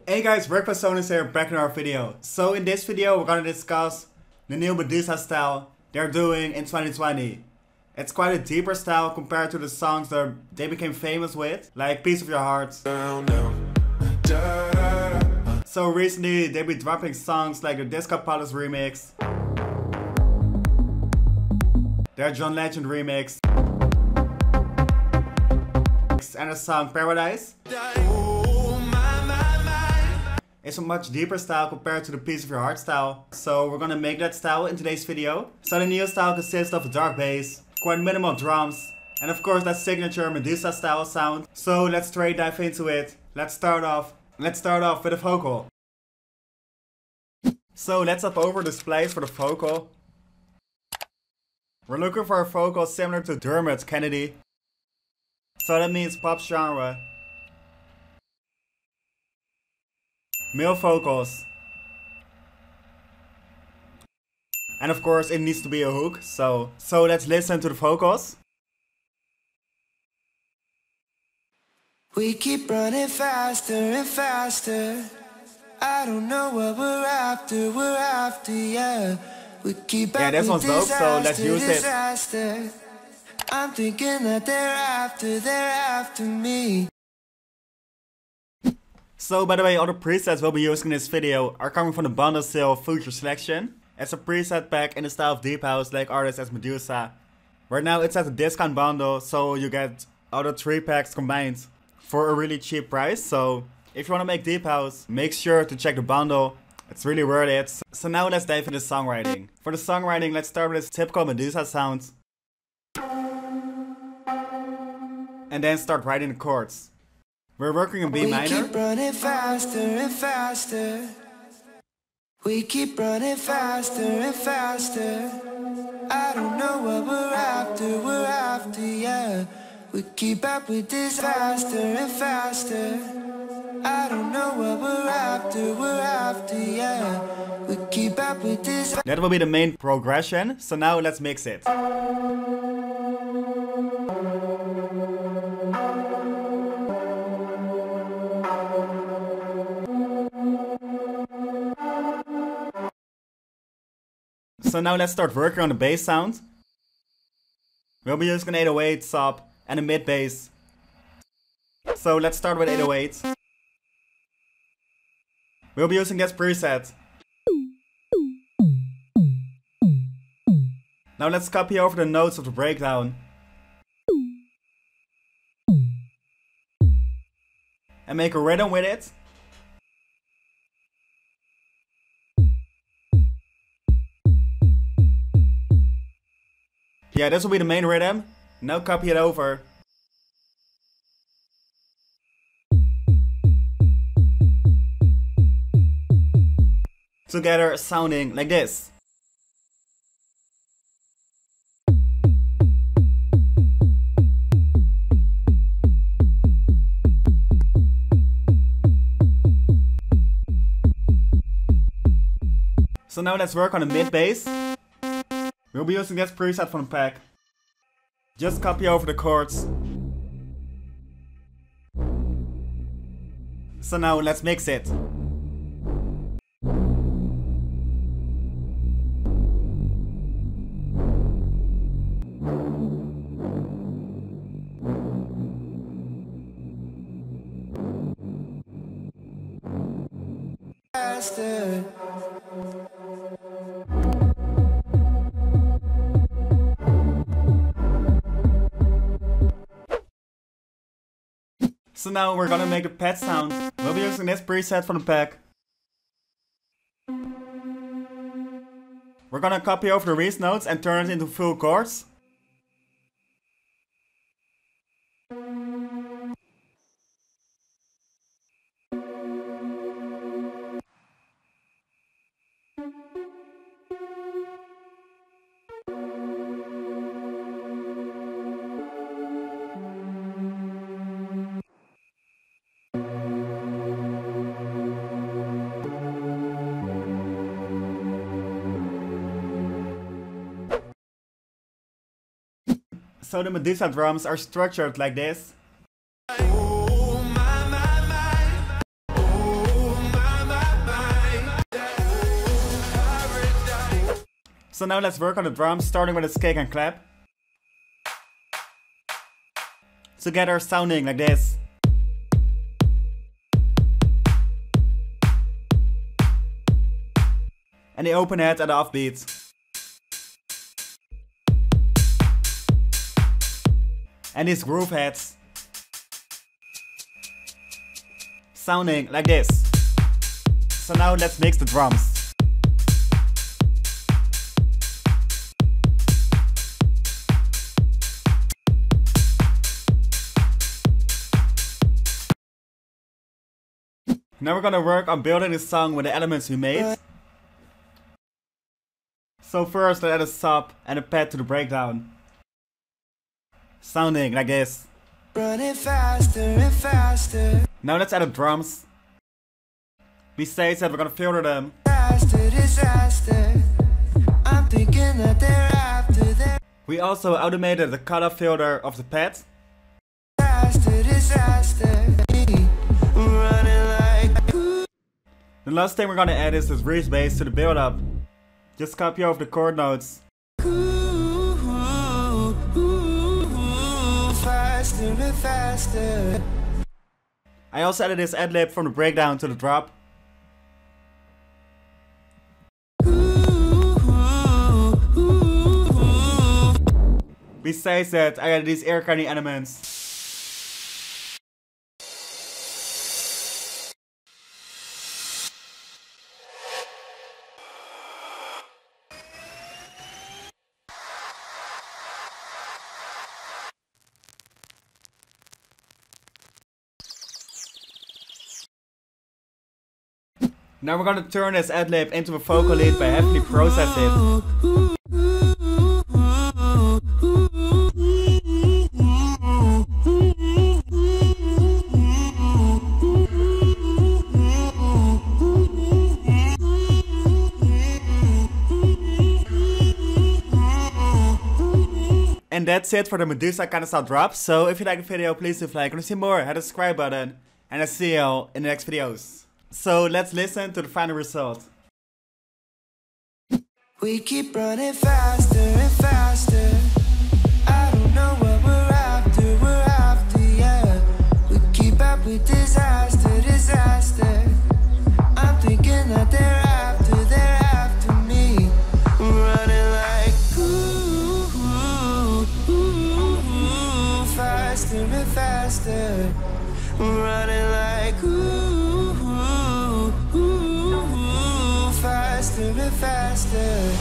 Hey guys, Breakfast Owners here, back in our video. So in this video we're gonna discuss the new Meduza style they're doing in 2020. It's quite a deeper style compared to the songs that they became famous with, like Piece of Your Heart. So recently they've been dropping songs like the Discopolis remix, their John Legend remix, and the song Paradise. It's a much deeper style compared to the Piece of Your Heart style. So we're gonna make that style in today's video. So the new style consists of a dark bass, quite minimal drums, and of course that signature Meduza style sound. So let's straight dive into it. Let's start off with a vocal. So let's hop over the splice for the vocal. We're looking for a vocal similar to Dermot Kennedy. So that means pop genre. Male vocals. And of course it needs to be a hook, so let's listen to the vocals. We keep running faster and faster. I don't know what we're after, yeah. We keep this one's dope, so let's use it. I'm thinking that they're after me. So by the way, all the presets we'll be using in this video are coming from the bundle sale Future Selection. It's a preset pack in the style of deep house like artists as Meduza. Right now it's at a discount bundle, so you get all the 3 packs combined for a really cheap price. So if you want to make deep house, make sure to check the bundle. It's really worth it. So now let's dive into songwriting. For the songwriting, let's start with this typical Meduza sound. And then start writing the chords. We're working in B minor. We keep running faster and faster. We keep running faster and faster. I don't know what we're after, yeah. We keep up with this faster and faster. I don't know what we're after, yeah. We keep up with this. That will be the main progression. So now let's mix it. So now let's start working on the bass sound. We'll be using an 808 sub and a mid bass. So let's start with 808. We'll be using this preset. Now let's copy over the notes of the breakdown. And make a rhythm with it. Yeah, this will be the main rhythm. Now copy it over. Together sounding like this. So now let's work on the mid bass. We'll be using this preset from the pack. Just copy over the chords. So now let's mix it. Faster. So now we're gonna make the pad sound. We'll be using this preset from the pack. We're gonna copy over the reeds notes and turn it into full chords. So the Meduza drums are structured like this. Oh my, my, my. Oh So now let's work on the drums, starting with a kick and clap. Together sounding like this. And the open head and the offbeat. And these groove heads. Sounding like this. So now let's mix the drums. Now we're gonna work on building this song with the elements we made. So first let's add a sub and a pad to the breakdown. Sounding like this. Running faster and faster. Now let's add the drums. Besides that, we're gonna filter them. Disaster. I'm thinking that they're after that. We also automated the color filter of the pad. Disaster. Running like. The last thing we're gonna add is this breeze bass to the build up. Just copy over the chord notes. Faster and faster. I also added this ad-lib from the breakdown to the drop. Besides that, I added these air candy elements. Now we're gonna turn this ad-lib into a vocal lead by heavily process it. And that's it for the Meduza kind of style drop. So if you like the video, please leave a like. Want to see more? Hit the subscribe button. And I'll see you in the next videos. So let's listen to the final result. We keep running faster and faster. I don't know what we're after, yeah. We keep up with disaster. I'm thinking that they're after me. Running like faster and faster. Running like faster and faster.